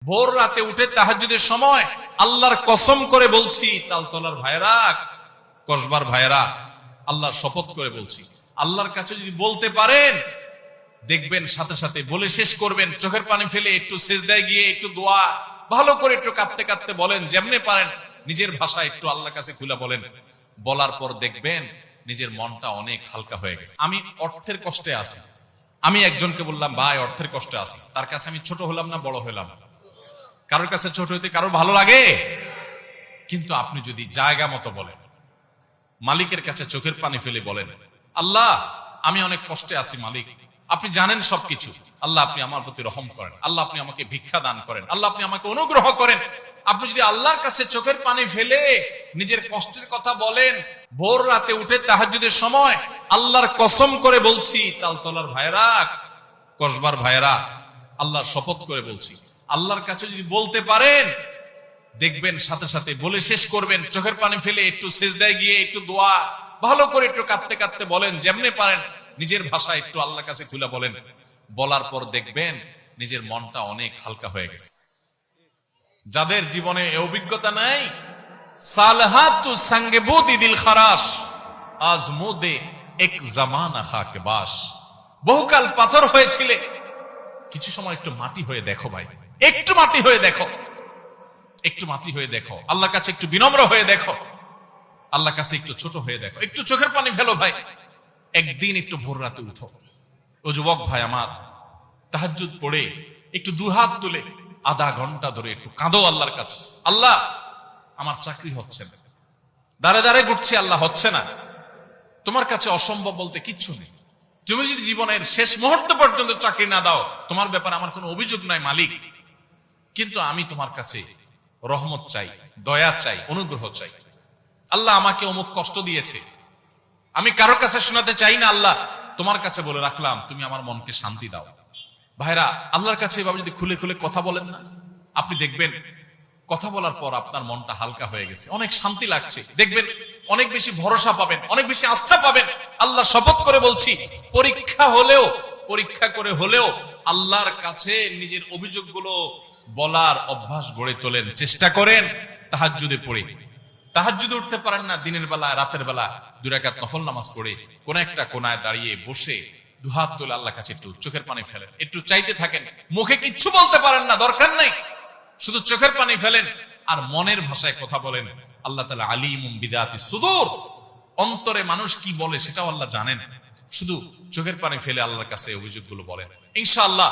ভোর রাতে উঠে তাহাজ্জুদের সময় আল্লাহর কসম করে বলছি, তালতলার ভাইরা, কসবার ভাইরা, আল্লাহর শপথ করে বলছি, আল্লাহর কাছে যদি বলতে পারেন দেখবেন সাথে সাথে বলে শেষ করবেন, চোখের পানি ফেলে একটু সেজদায় গিয়ে একটু দোয়া ভালো করে একটু কাঁদতে কাঁদতে বলেন, যেমনে পারেন নিজের ভাষা একটু আল্লাহর কাছে খুলে বলেন। বলার পর দেখবেন নিজের মনটা অনেক হালকা হয়ে গেছে। আমি অর্থের কষ্টে আছি, আমি একজনকে বললাম ভাই অর্থের কষ্টে আছি, তার কাছে আমি ছোট হলাম না বড় হলাম? কারোর কাছে ছোট হইতে কারোর ভালো লাগে? কিন্তু আপনি যদি জায়গা মতো বলেন, মালিকের কাছে চোখের পানি ফেলে বলেন, আল্লাহ আমি অনেক কষ্টে আছি মালিক, আপনি জানেন সবকিছু, আল্লাহ আপনি আমার প্রতি রহম করেন, আল্লাহ আপনি আমাকে ভিক্ষা দান করেন, আল্লাহ আপনি আমাকে অনুগ্রহ করেন। আপনি যদি আল্লাহর কাছে চোখের পানি ফেলে নিজের কষ্টের কথা বলেন, ভোর রাতে উঠে তাহাজ্জুদের সময় আল্লাহর কসম করে বলছি, তালতলার ভাইরা, কসবার ভাইরা, আল্লাহর শপথ করে বলছি, আল্লাহর কাছে যদি বলতে পারেন দেখবেন সাথে সাথে বলে শেষ করবেন, চোখের পানি ফেলে একটু সেজদায় গিয়ে একটু দোয়া ভালো করে একটু কাঁদতে কাঁদতে বলেন, যেমনে পারেন নিজের ভাষা একটু আল্লাহর কাছে খুলে বলেন। বলার পর দেখবেন নিজের মনটা অনেক হালকা হয়ে গেছে। যাদের জীবনে এই অভিজ্ঞতা নাই, সালহাতু সঙ্গে বুদি দিল খারাস আজ মুদে এক জামানা খাকে বাস। বহুকাল পাথর হয়েছিলে, কিছু সময় একটু মাটি হয়ে দেখো ভাই, একটু মাটি হয়ে দেখো, একটু মাটি হয়ে দেখো, আল্লাহর কাছে একটু বিনম্র হয়ে দেখো, আল্লাহর কাছে একটু ছোট হয়ে দেখো, একটু চোখের পানি ফেলো ভাই, একদিন একটু ভোর রাতে উঠো। ও যুবক ভাই আমার, তাহাজ্জুদ পড়ে একটু দুহাত তুলে আধা ঘন্টা ধরে একটু কাঁদো আল্লাহর কাছে, আল্লাহ আমার চাকরি হচ্ছে না, দাঁড়ে দাঁড়ে ঘুরছি, আল্লাহ হচ্ছে না, তোমার কাছে অসম্ভব বলতে কিচ্ছু নেই। তুমি যদি জীবনের শেষ মুহূর্ত পর্যন্ত চাকরি না দাও, তোমার ব্যাপারে আমার কোনো অভিযোগ নাই মালিক, কিন্তু আমি তোমার কাছে রহমত চাই, দয়া চাই, অনুগ্রহ চাই। আল্লাহ আমাকে অমুক কষ্ট দিয়েছে, আমি কারোর কাছে শোনাতে চাই না, আল্লাহ তোমার কাছে বলে রাখলাম, তুমি আমার মনকে শান্তি দাও। ভাইরা, আল্লাহর কাছে এভাবে যদি খুলে খুলে কথা বলেন না, আপনি দেখবেন কথা বলার পর আপনার মনটা হালকা হয়ে গেছে, অনেক শান্তি লাগছে, দেখবেন অনেক বেশি ভরসা পাবেন, অনেক বেশি আস্থা পাবেন। আল্লাহ শপথ করে বলছি, পরীক্ষা হলেও, পরীক্ষা করে হলেও আল্লাহর কাছে নিজের অভিযোগগুলো বলার অভ্যাস গড়ে তোলেন, চেষ্টা করেন। তাহাজ্জুদে পড়ে, তাহাজ্জুদে উঠতে পারেন না, দিনের বেলা রাতের বেলা 2 রাকাত নফল নামাজ পড়ে কোন একটা কোনায় দাঁড়িয়ে বসে দুহাত তুলে আল্লাহর কাছে একটু চোখের পানি ফেলেন, একটু চাইতে থাকেন। মুখে কিচ্ছু বলতে পারেন না, দরকার নাই, শুধু চোখের পানি ফেলেন আর মনের ভাষায় কথা বলেন। আল্লাহ তাআলা আলিমুম বিযাতিস সুদূর, অন্তরে মানুষ কি বলে সেটাও আল্লাহ জানেন। শুধু চোখের পানি ফেলে আল্লাহর কাছে অভিযোগগুলো বলেন, ইনশাআল্লাহ